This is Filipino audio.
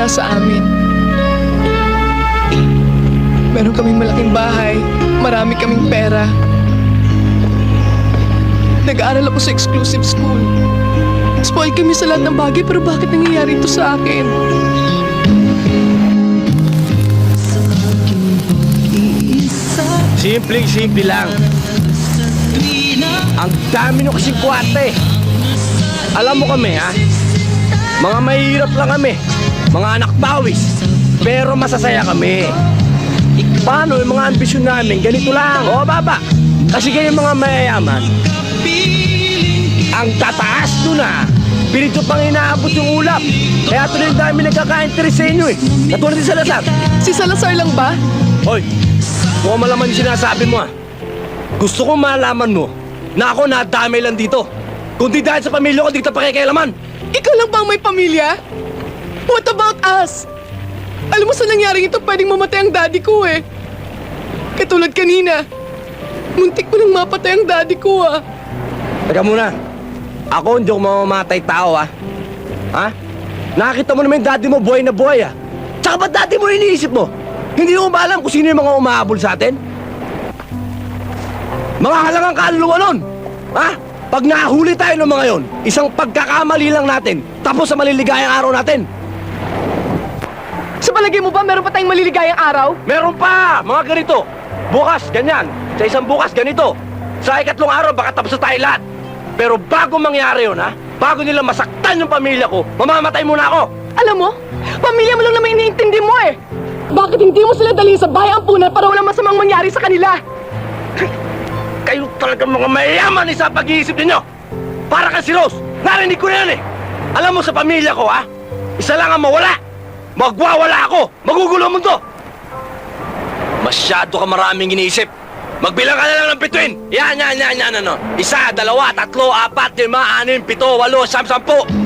simula sa amin. Meron kaming malaking bahay, marami kaming pera. Nag-aaral ako sa exclusive school. Spoil kami sa lahat ng bagay, pero bakit nangyayari ito sa akin? Simple lang. Ang dami nyo kasing kwate. Alam mo kami, ha? Mga mahirap lang kami. Mga anak bawis. Pero masasaya kami. Paano yung mga ambisyon namin? Ganito lang. O, baba. Kasi kayo mga mayayaman. Ang tataas doon, ha? Pinito pang inaabot yung ulap. Kaya tuloy yung dami nagkaka-interest sa inyo, eh. Katulad din Salazar. Si Salazar lang ba? Hoy, mukhang malaman yung sinasabi mo, ha? Gusto kong malaman mo na ako nadamay lang dito. Kundi dahil sa pamilya ko, di kita pakikialaman. Ikaw lang ba ang may pamilya? What about us? Alam mo sa nangyari ito, pwedeng mamatay ang daddy ko eh. Katulad kanina. Muntik ko nang mapatay ang daddy ko ah. Teka muna. Ako hindi ako mamamatay tao, ha? Ha? Nakakita mo naman yung daddy mo, buhay na buhay, ha? Tsaka ba't daddy mo iniisip mo? Hindi mo ba alam kung sino yung mga umahabol sa atin? Mga halangang kaluluwa nun! Ha? Pag nahuli tayo ng mga yon, isang pagkakamali lang natin, tapos sa maliligayang araw natin. Sa palagay mo ba meron pa tayong maliligayang araw? Meron pa! Mga ganito. Bukas, ganyan. Sa isang bukas, ganito. Sa ikatlong araw, baka tapos na tayo lahat. Pero bago mangyari yun, ha? Bago nila masaktan yung pamilya ko, mamamatay muna ako! Alam mo, pamilya mo lang naman iniintindi mo eh. Bakit hindi mo sila dalhin sa bahay ampunan para walang masamang mangyari sa kanila? Kayo talaga mga mayayaman sa pag-iisip ninyo! Para kang si Rose! Narinig ko na yan eh! Alam mo sa pamilya ko, ha? Isa lang ang mawala! Magwawala ako! Magugulo ang mundo! Masyado ka maraming iniisip! Magbilang ka na lang ng bituin! Yan, ano? 1, 2, 3, 4, 5, 6, 7, 8, 9, 10!